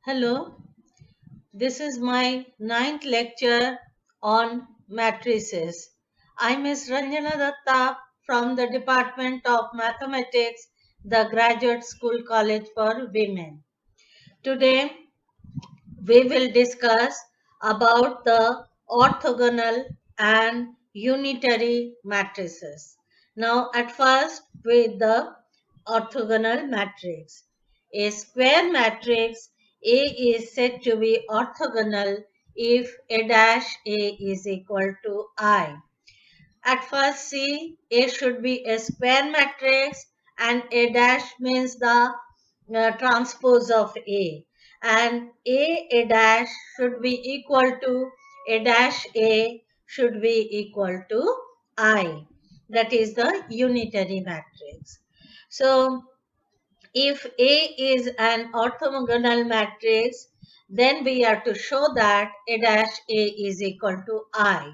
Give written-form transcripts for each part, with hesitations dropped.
Hello, this is my ninth lecture on matrices. I'm Ms. Ranjana Datta from the Department of Mathematics, the Graduate School College for Women. Today, we will discuss about the orthogonal and unitary matrices. Now, at first, with the orthogonal matrix. A square matrix A is said to be orthogonal if A dash A is equal to I. At first, see, A should be a square matrix and A dash means the transpose of A. And A dash should be equal to A dash A should be equal to I. That is the unitary matrix. So, if A is an orthogonal matrix, then we have to show that A dash A is equal to I.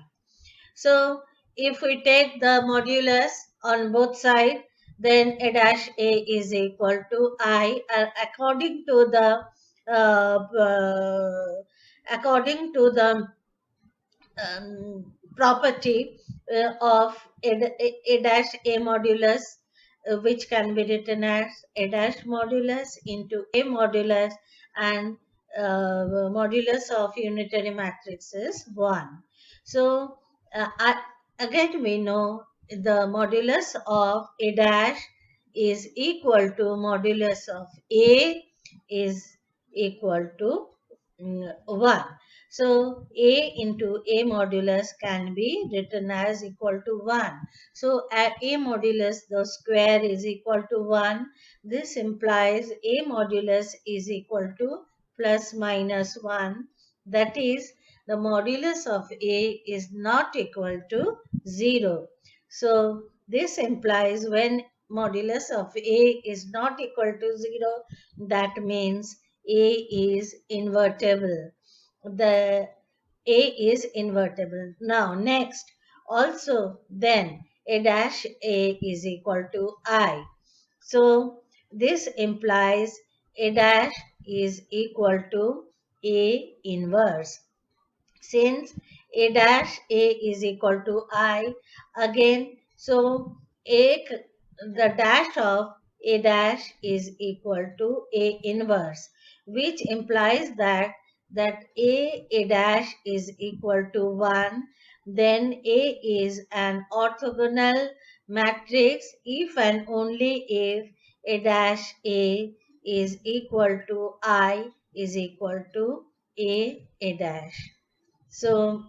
So if we take the modulus on both sides, then A dash A is equal to I according to the uh, uh, according to the property of A dash A modulus, which can be written as A dash modulus into A modulus, and modulus of unitary matrix is 1. So again we know the modulus of A dash is equal to modulus of A is equal to 1. So A into A modulus can be written as equal to 1. So at A modulus, the square is equal to 1. This implies A modulus is equal to plus minus 1. That is, the modulus of A is not equal to 0. So this implies when modulus of A is not equal to 0, that means A is invertible. The A is invertible. Now next, also then A dash A is equal to I. So this implies A dash is equal to A inverse. Since A dash A is equal to I, again, so the dash of A dash is equal to A inverse, which implies that A dash is equal to 1, then A is an orthogonal matrix if and only if A dash A is equal to I is equal to A dash. So,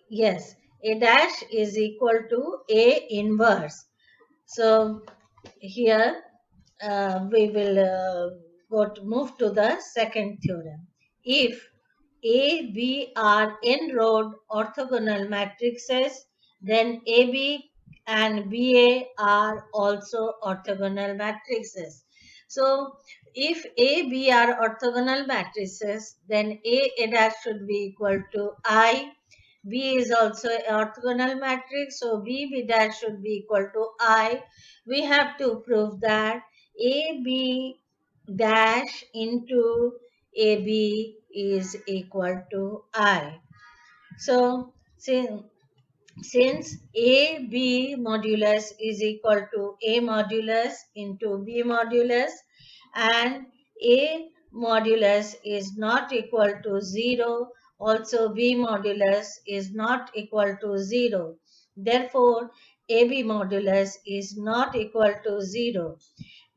yes, A dash is equal to A inverse. So, here we will move to the second theorem. If A, B are n-rowed orthogonal matrices, then AB and BA are also orthogonal matrices. So, if A, B are orthogonal matrices, then A dash should be equal to I. B is also an orthogonal matrix, so B dash should be equal to I. We have to prove that AB dash into AB is equal to I. So since AB modulus is equal to A modulus into B modulus, and A modulus is not equal to 0, also B modulus is not equal to 0. Therefore, AB modulus is not equal to 0.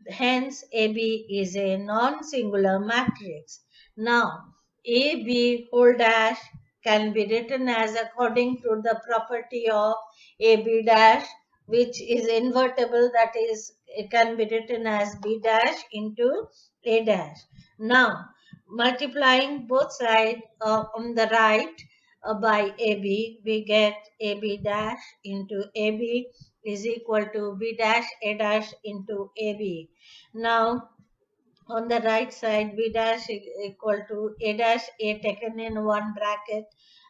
Hence, AB is a non-singular matrix. Now, AB whole dash can be written as according to the property of AB dash, which is invertible, that is, it can be written as B dash into A dash. Now, multiplying both sides on the right by AB, we get AB dash into AB is equal to B dash A dash into AB. Now, on the right side, B dash is equal to A dash A taken in one bracket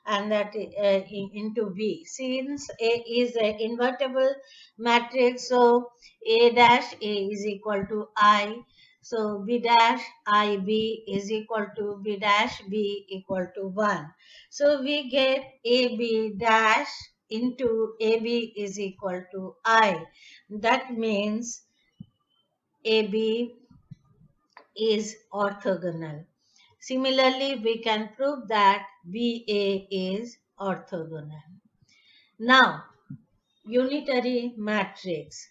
and that into V. Since A is an invertible matrix, so A dash A is equal to I. So B dash IB is equal to B dash B equal to 1. So we get AB dash into AB is equal to I. That means AB is orthogonal. Similarly, we can prove that BA is orthogonal. Now, unitary matrix.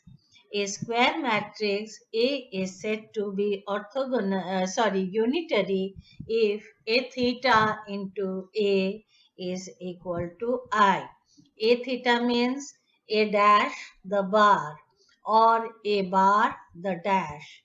A square matrix A is said to be unitary if A theta into A is equal to I. A theta means A dash the bar or A bar the dash.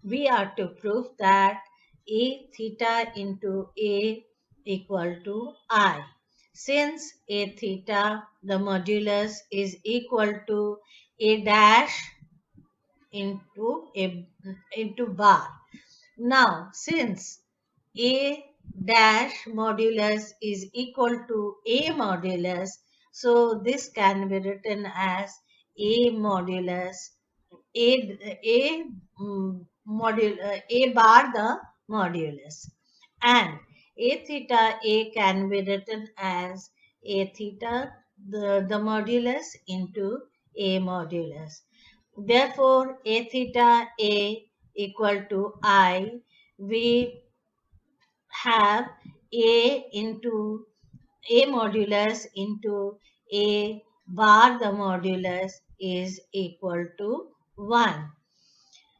We are to prove that A theta into A equal to I. Since A theta, the modulus is equal to A dash into bar. Now, since A dash modulus is equal to A modulus, so this can be written as A modulus a a bar the modulus, and a theta a can be written as a theta the modulus into a modulus. Therefore a theta a equal to I. We have a into a modulus into a bar the modulus is equal to 1.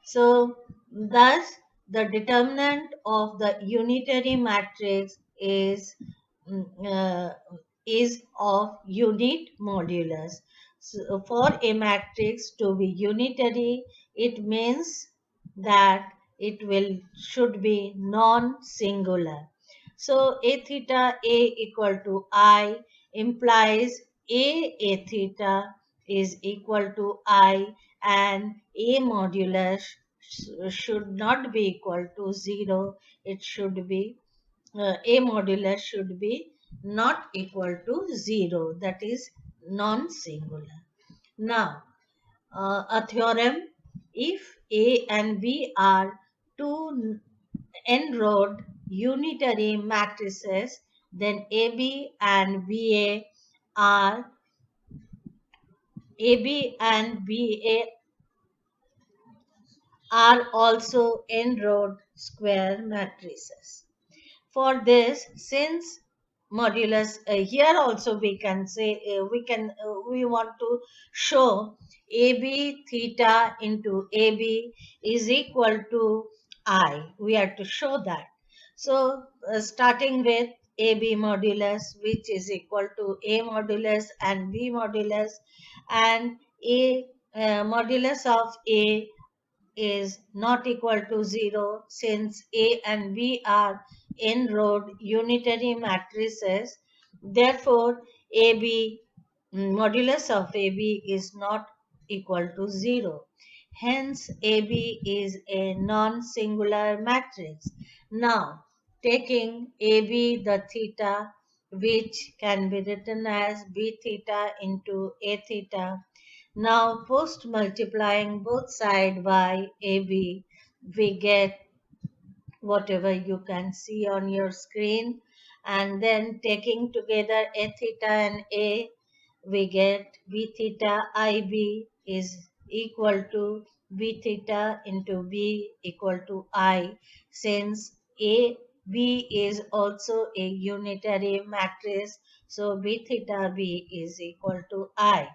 So, thus, the determinant of the unitary matrix mm, uh, is of unit modulus. So, for a matrix to be unitary, it means that it will should be non-singular. So, a theta a equal to I implies a theta is equal to I, and a modulus should not be equal to 0. It should be a modulus should be not equal to 0, that is non-singular. Now, a theorem: if A and B are two n-rod unitary matrices, then are AB and BA are also n-rod square matrices. For this, since modulus here also we can say we want to show AB theta into AB is equal to I. We have to show that. So starting with AB modulus, which is equal to A modulus and B modulus, and A modulus of A is not equal to 0, since A and B are n-rod unitary matrices. Therefore, AB modulus of AB is not equal to 0. Hence, AB is a non-singular matrix. Now, taking AB the theta, which can be written as B theta into A theta. Now, post multiplying both sides by AB, we get whatever you can see on your screen, and then taking together A theta and A, we get B theta IB is equal to B theta into B equal to I, since A B is also a unitary matrix, so B theta B is equal to I.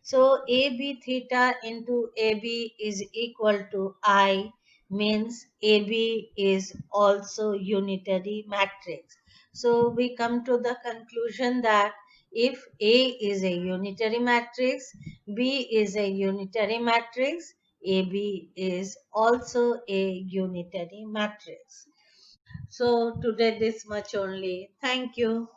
So AB theta into AB is equal to I, means AB is also unitary matrix. So we come to the conclusion that if A is a unitary matrix, B is a unitary matrix, AB is also a unitary matrix. So today this much only. Thank you.